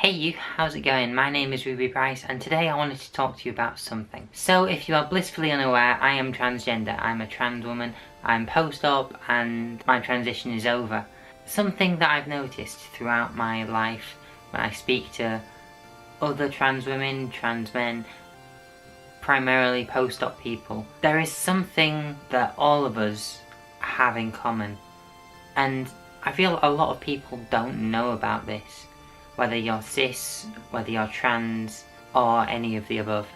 Hey you, how's it going? My name is Ruby Price and today I wanted to talk to you about something. So if you are blissfully unaware, I am transgender. I'm a trans woman, I'm post-op and my transition is over. Something that I've noticed throughout my life when I speak to other trans women, trans men, primarily post-op people, there is something that all of us have in common. And I feel a lot of people don't know about this. Whether you're cis, whether you're trans, or any of the above.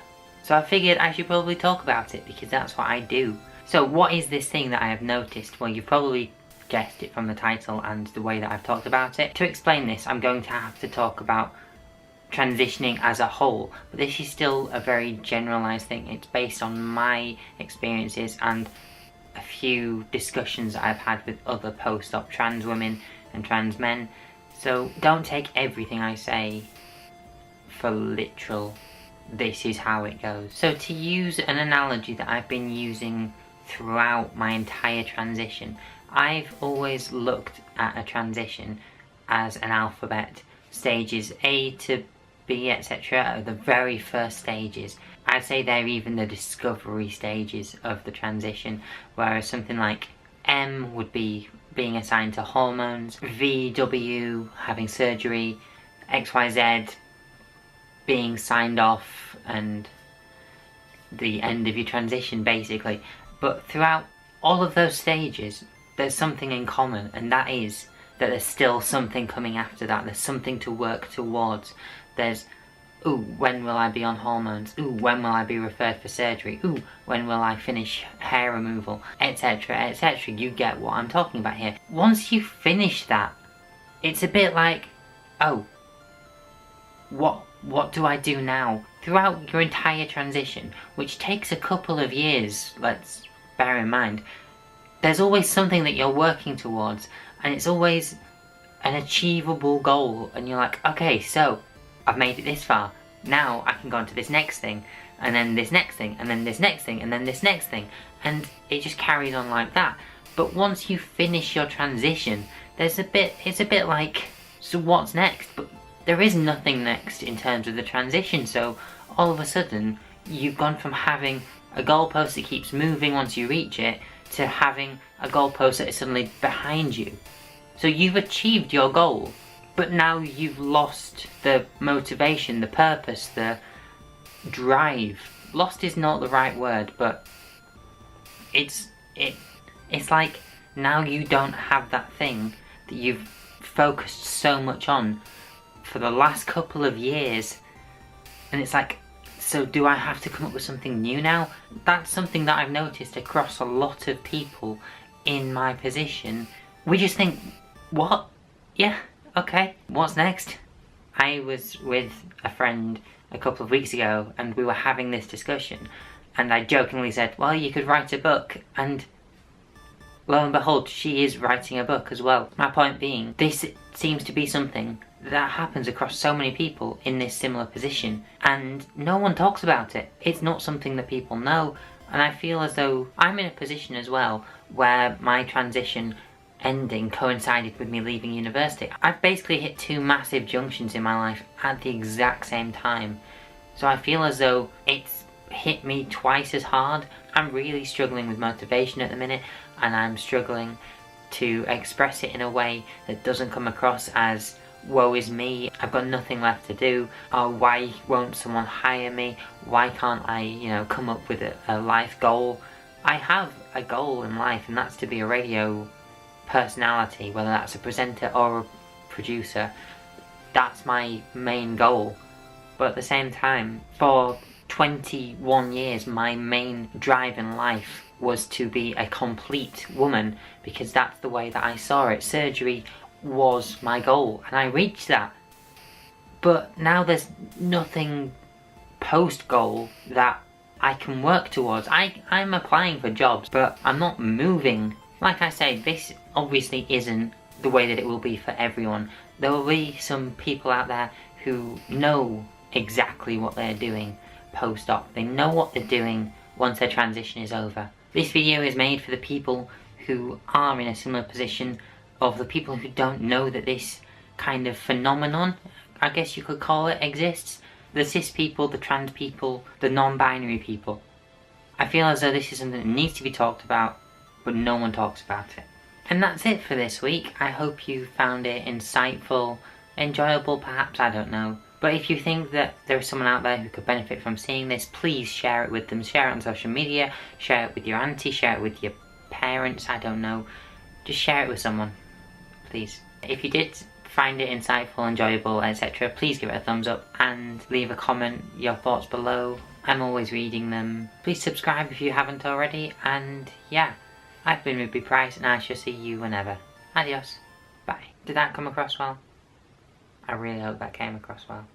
So I figured I should probably talk about it because that's what I do. So what is this thing that I have noticed? Well, you've probably guessed it from the title and the way that I've talked about it. To explain this, I'm going to have to talk about transitioning as a whole, but this is still a very generalised thing. It's based on my experiences and a few discussions that I've had with other post-op trans women and trans men. So don't take everything I say for literal, this is how it goes. So to use an analogy that I've been using throughout my entire transition, I've always looked at a transition as an alphabet. Stages A to B, etc. are the very first stages. I'd say they're even the discovery stages of the transition, whereas something like M would be being assigned to hormones, VW having surgery, XYZ being signed off and the end of your transition basically. But throughout all of those stages there's something in common, and that is that there's still something coming after that. There's something to work towards. There's, ooh, when will I be on hormones? Ooh, when will I be referred for surgery? Ooh, when will I finish hair removal? Etc, etc. You get what I'm talking about here. Once you finish that, it's a bit like, oh, what do I do now? Throughout your entire transition, which takes a couple of years, let's bear in mind, there's always something that you're working towards, and it's always an achievable goal, and you're like, okay, so I've made it this far, now I can go on to this next thing, and then this next thing, and then this next thing, and then this next thing, and it just carries on like that. But once you finish your transition, it's a bit like, so what's next? But there is nothing next in terms of the transition, so all of a sudden, you've gone from having a goalpost that keeps moving once you reach it, to having a goalpost that is suddenly behind you. So you've achieved your goal, but now you've lost the motivation, the purpose, the drive. Lost is not the right word, but it's like now you don't have that thing that you've focused so much on for the last couple of years, and it's like, so do I have to come up with something new now? That's something that I've noticed across a lot of people in my position. We just think, what? Yeah, okay, what's next? I was with a friend a couple of weeks ago and we were having this discussion, and I jokingly said, well, you could write a book, and lo and behold, she is writing a book as well. My point being, this seems to be something that happens across so many people in this similar position, and no one talks about it. It's not something that people know, and I feel as though I'm in a position as well where my transition ending coincided with me leaving university. I've basically hit two massive junctions in my life at the exact same time, so I feel as though it's hit me twice as hard. I'm really struggling with motivation at the minute, and I'm struggling to express it in a way that doesn't come across as woe is me, I've got nothing left to do, or why won't someone hire me, why can't I, come up with a life goal. I have a goal in life, and that's to be a radio personality, whether that's a presenter or a producer. That's my main goal. But at the same time, for 21 years, my main drive in life was to be a complete woman, because that's the way that I saw it. Surgery was my goal, and I reached that. But now there's nothing post-goal that I can work towards. I'm applying for jobs, but I'm not moving. Like I say, this obviously isn't the way that it will be for everyone. There will be some people out there who know exactly what they're doing post-op. They know what they're doing once their transition is over. This video is made for the people who are in a similar position, of the people who don't know that this kind of phenomenon, I guess you could call it, exists. The cis people, the trans people, the non-binary people. I feel as though this is something that needs to be talked about, but no one talks about it. And that's it for this week. I hope you found it insightful, enjoyable perhaps, I don't know. But if you think that there is someone out there who could benefit from seeing this, please share it with them. Share it on social media, share it with your auntie, share it with your parents, I don't know. Just share it with someone, please. If you did find it insightful, enjoyable, etc., please give it a thumbs up and leave a comment, your thoughts below. I'm always reading them. Please subscribe if you haven't already, and yeah, I've been Ruby Price and I shall see you whenever. Adios. Bye. Did that come across well? I really hope that came across well.